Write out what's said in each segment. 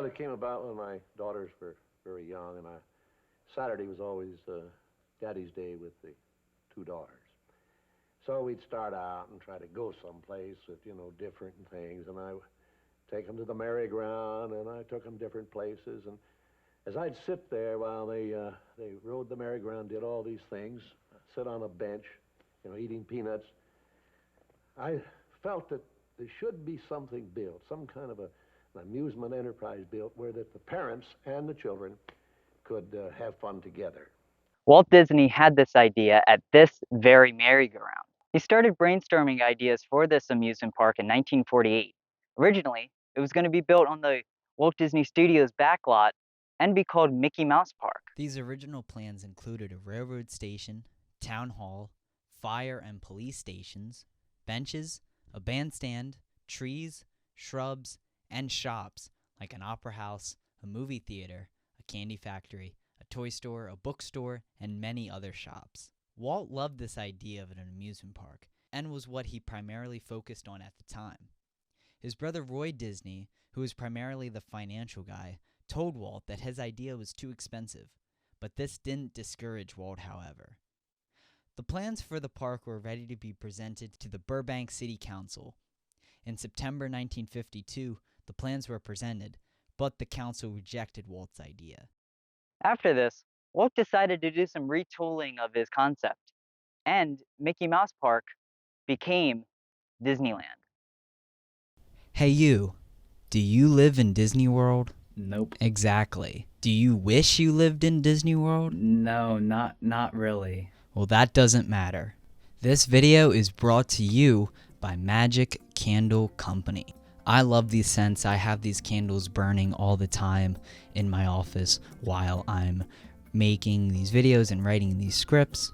it came about when my daughters were very young, and Saturday was always Daddy's Day with the two daughters. So we'd start out and try to go someplace with, different things, and I take them to the merry-go-round, and I took them different places, and as I'd sit there while they rode the merry-go-round, did all these things, sit on a bench, eating peanuts, I felt that there should be something built, some kind of an amusement enterprise built where that the parents and the children could have fun together. Walt Disney had this idea at this very merry-go-round. He started brainstorming ideas for this amusement park in 1948. Originally, it was going to be built on the Walt Disney Studios backlot and be called Mickey Mouse Park. These original plans included a railroad station, town hall, fire and police stations, benches, a bandstand, trees, shrubs, and shops like an opera house, a movie theater, a candy factory, a toy store, a bookstore, and many other shops. Walt loved this idea of an amusement park and was what he primarily focused on at the time. His brother Roy Disney, who was primarily the financial guy, told Walt that his idea was too expensive, but this didn't discourage Walt, however. The plans for the park were ready to be presented to the Burbank City Council. In September 1952, the plans were presented, but the council rejected Walt's idea. After this, Walt decided to do some retooling of his concept, and Mickey Mouse Park became Disneyland. Hey you, do you live in Disney World? Nope. Exactly. Do you wish you lived in Disney World? No, not really. Well, that doesn't matter. This video is brought to you by Magic Candle Company. I love these scents. I have these candles burning all the time in my office while I'm making these videos and writing these scripts.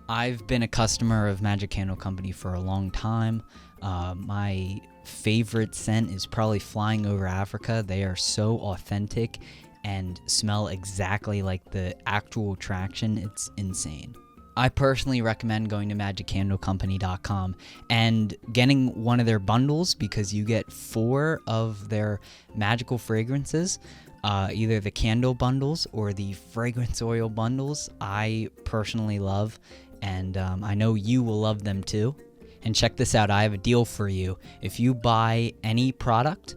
I've been a customer of Magic Candle Company for a long time. My favorite scent is probably Flying Over Africa. They are so authentic and smell exactly like the actual attraction. It's insane. I personally recommend going to magiccandlecompany.com and getting one of their bundles because you get 4 of their magical fragrances, either the candle bundles or the fragrance oil bundles. I personally love, and I know you will love them too. And check this out, I have a deal for you. If you buy any product,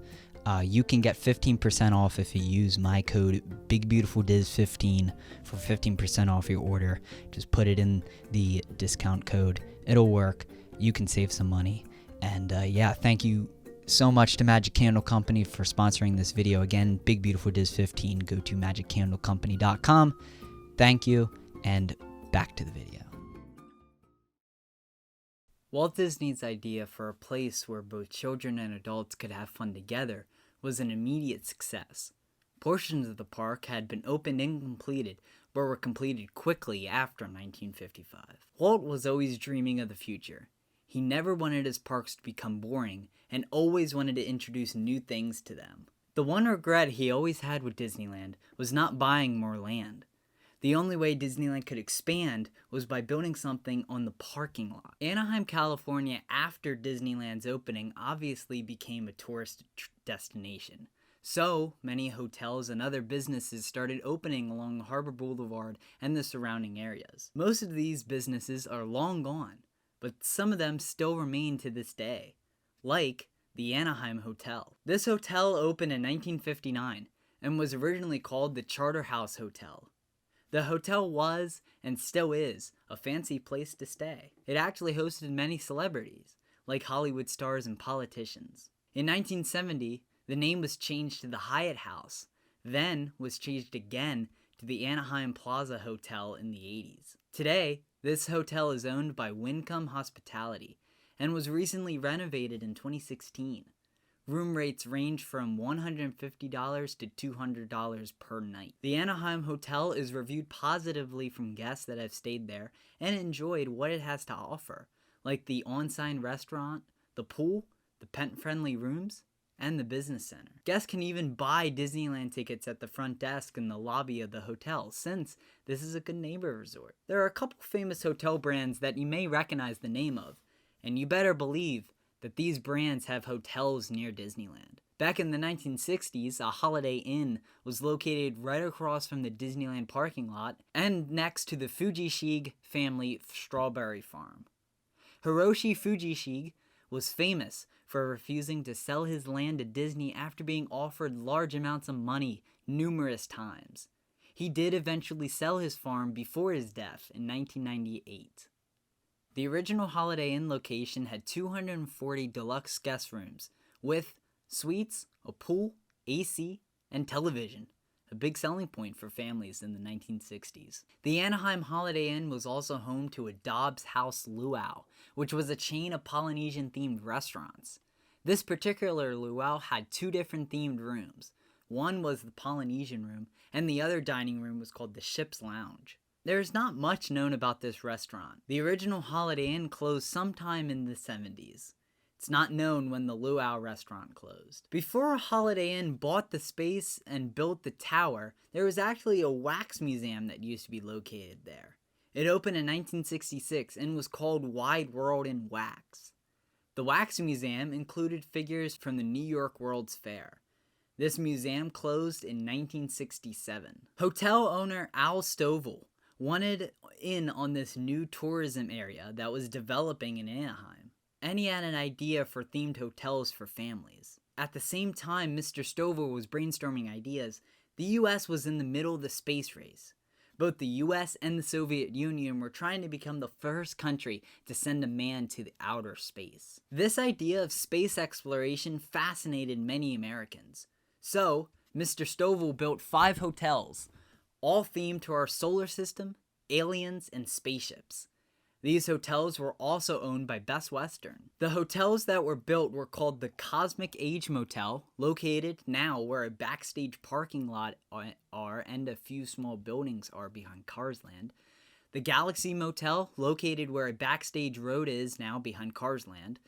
you can get 15% off if you use my code BigBeautifulDiz15 for 15% off your order. Just put it in the discount code. It'll work. You can save some money. And yeah, thank you so much to Magic Candle Company for sponsoring this video. Again, BigBeautifulDiz15. Go to magiccandlecompany.com. Thank you, and back to the video. Walt Disney's idea for a place where both children and adults could have fun together was an immediate success. Portions of the park had been opened and completed, but were completed quickly after 1955. Walt was always dreaming of the future. He never wanted his parks to become boring, and always wanted to introduce new things to them. The one regret he always had with Disneyland was not buying more land. The only way Disneyland could expand was by building something on the parking lot. Anaheim, California, after Disneyland's opening, obviously became a tourist destination. So, many hotels and other businesses started opening along Harbor Boulevard and the surrounding areas. Most of these businesses are long gone, but some of them still remain to this day, like the Anaheim Hotel. This hotel opened in 1959 and was originally called the Charterhouse Hotel. The hotel was, and still is, a fancy place to stay. It actually hosted many celebrities, like Hollywood stars and politicians. In 1970, the name was changed to the Hyatt House, then was changed again to the Anaheim Plaza Hotel in the 80s. Today, this hotel is owned by Wyndham Hospitality, and was recently renovated in 2016. Room rates range from $150 to $200 per night. The Anaheim Hotel is reviewed positively from guests that have stayed there and enjoyed what it has to offer, like the on-site restaurant, the pool, the pet-friendly rooms, and the business center. Guests can even buy Disneyland tickets at the front desk in the lobby of the hotel, since this is a good neighbor resort. There are a couple famous hotel brands that you may recognize the name of, and you better believe that these brands have hotels near Disneyland. Back in the 1960s, a Holiday Inn was located right across from the Disneyland parking lot and next to the Fujishige family strawberry farm. Hiroshi Fujishige was famous for refusing to sell his land to Disney after being offered large amounts of money numerous times. He did eventually sell his farm before his death in 1998. The original Holiday Inn location had 240 deluxe guest rooms with suites, a pool, AC, and television, a big selling point for families in the 1960s. The Anaheim Holiday Inn was also home to a Dobbs House Luau, which was a chain of Polynesian-themed restaurants. This particular luau had two different themed rooms. One was the Polynesian room, and the other dining room was called the Ship's Lounge. There is not much known about this restaurant. The original Holiday Inn closed sometime in the 70s. It's not known when the Luau restaurant closed. Before Holiday Inn bought the space and built the tower, there was actually a wax museum that used to be located there. It opened in 1966 and was called Wide World in Wax. The Wax Museum included figures from the New York World's Fair. This museum closed in 1967. Hotel owner Al Stovall wanted in on this new tourism area that was developing in Anaheim, and he had an idea for themed hotels for families. At the same time Mr. Stovall was brainstorming ideas, the US was in the middle of the space race. Both the US and the Soviet Union were trying to become the first country to send a man to the outer space. This idea of space exploration fascinated many Americans. So, Mr. Stovall built 5 hotels, all themed to our solar system, aliens, and spaceships. These hotels were also owned by Best Western. The hotels that were built were called the Cosmic Age Motel, located now where a backstage parking lot are and a few small buildings are behind Carsland. The Galaxy Motel, located where a backstage road is now behind Carsland.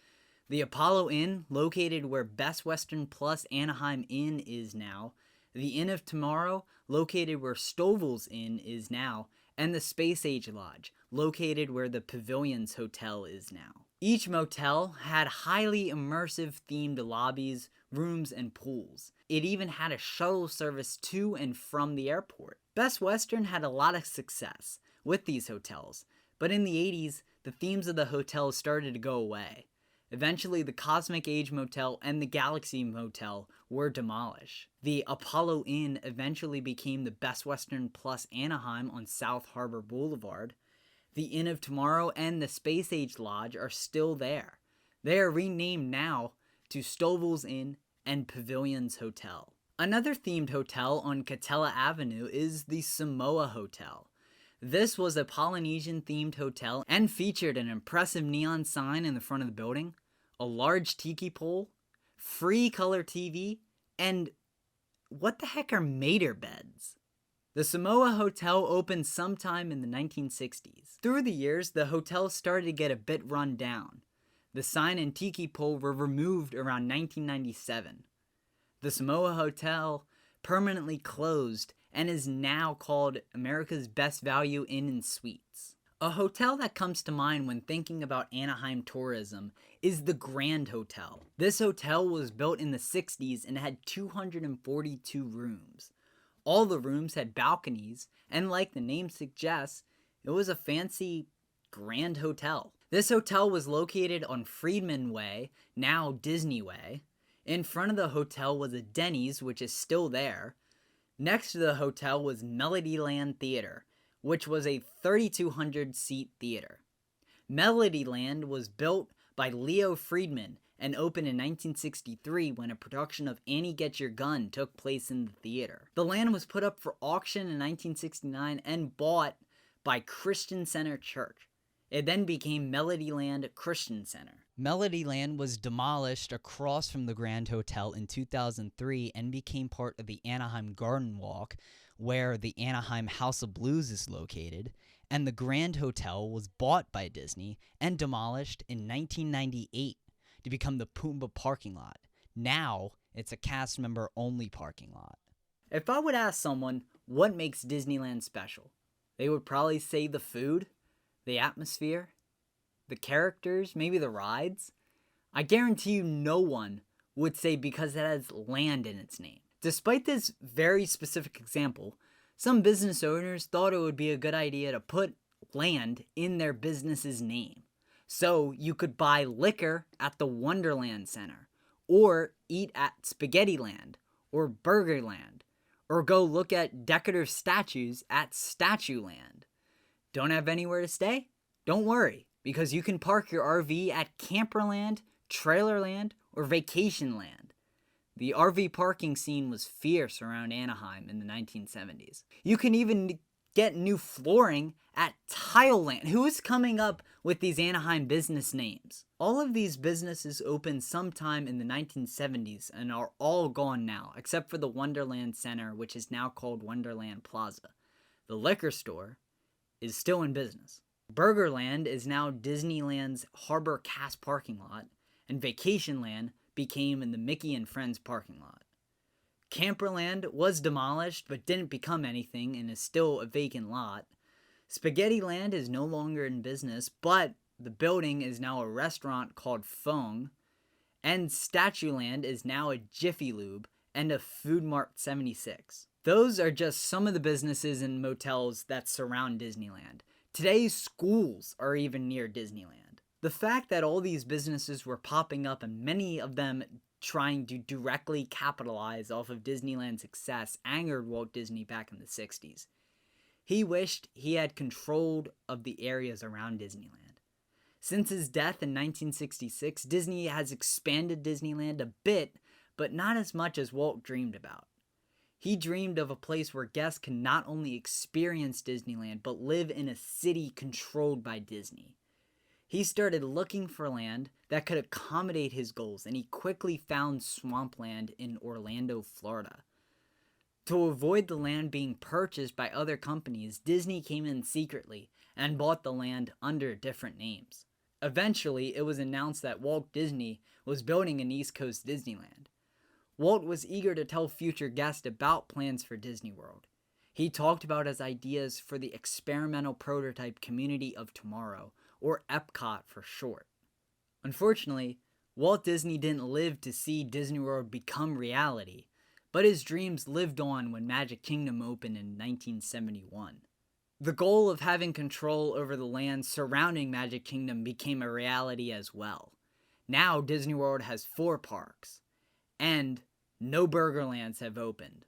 The Apollo Inn, located where Best Western plus Anaheim Inn is now. The Inn of Tomorrow, located where Stovall's Inn is now. And the Space Age Lodge, located where the Pavilions Hotel is now. Each motel had highly immersive themed lobbies, rooms, and pools. It even had a shuttle service to and from the airport. Best Western had a lot of success with these hotels, but in the 80s, the themes of the hotels started to go away. Eventually, the Cosmic Age Motel and the Galaxy Motel were demolished. The Apollo Inn eventually became the Best Western plus Anaheim on South Harbor Boulevard. The Inn of Tomorrow and the Space Age Lodge are still there. They are renamed now to Stovall's Inn and Pavilions Hotel. Another themed hotel on Katella Avenue is the Samoa Hotel. This was a Polynesian-themed hotel and featured an impressive neon sign in the front of the building, a large tiki pole, free color TV, and what the heck are mater beds? The Samoa Hotel opened sometime in the 1960s. Through the years, the hotel started to get a bit run down. The sign and tiki pole were removed around 1997. The Samoa Hotel permanently closed and is now called America's Best Value Inn and Suites. A hotel that comes to mind when thinking about Anaheim tourism is the Grand Hotel. This hotel was built in the 60s and had 242 rooms. All the rooms had balconies, and like the name suggests, it was a fancy Grand Hotel. This hotel was located on Freedman Way, now Disney Way. In front of the hotel was a Denny's, which is still there. Next to the hotel was Melodyland Theater, which was a 3,200-seat theater. Melodyland was built by Leo Friedman and opened in 1963 when a production of Annie Get Your Gun took place in the theater. The land was put up for auction in 1969 and bought by Christian Center Church. It then became Melodyland Christian Center. Melodyland was demolished across from the Grand Hotel in 2003 and became part of the Anaheim Garden Walk, where the Anaheim House of Blues is located, and the Grand Hotel was bought by Disney and demolished in 1998 to become the Pumbaa parking lot. Now, it's a cast member only parking lot. If I would ask someone what makes Disneyland special, they would probably say the food, the atmosphere, the characters, maybe the rides. I guarantee you no one would say because it has land in its name. Despite this very specific example, some business owners thought it would be a good idea to put land in their business's name. So you could buy liquor at the Wonderland Center, or eat at Spaghettiland, or Burgerland, or go look at decorative statues at Statueland. Don't have anywhere to stay? Don't worry, because you can park your RV at Camperland, Trailerland, or Vacationland. The RV parking scene was fierce around Anaheim in the 1970s. You can even get new flooring at Tileland. Who is coming up with these Anaheim business names? All of these businesses opened sometime in the 1970s and are all gone now, except for the Wonderland Center, which is now called Wonderland Plaza. The liquor store is still in business. Burgerland is now Disneyland's Harbor Cast parking lot, and Vacationland became in the Mickey and Friends parking lot. Camperland was demolished but didn't become anything and is still a vacant lot. Spaghettiland is no longer in business, but the building is now a restaurant called Fong, and Statueland is now a Jiffy Lube and a Food Mart 76. Those are just some of the businesses and motels that surround Disneyland. Today's schools are even near Disneyland. The fact that all these businesses were popping up and many of them trying to directly capitalize off of Disneyland's success angered Walt Disney back in the 60s. He wished he had control of the areas around Disneyland. Since his death in 1966, Disney has expanded Disneyland a bit, but not as much as Walt dreamed about. He dreamed of a place where guests can not only experience Disneyland, but live in a city controlled by Disney. He started looking for land that could accommodate his goals, and he quickly found swampland in Orlando, Florida. To avoid the land being purchased by other companies, Disney came in secretly and bought the land under different names. Eventually, it was announced that Walt Disney was building an East Coast Disneyland. Walt was eager to tell future guests about plans for Disney World. He talked about his ideas for the experimental prototype Community of Tomorrow, or Epcot for short. Unfortunately, Walt Disney didn't live to see Disney World become reality, but his dreams lived on when Magic Kingdom opened in 1971. The goal of having control over the land surrounding Magic Kingdom became a reality as well. Now Disney World has 4 parks, and no Burgerlands have opened.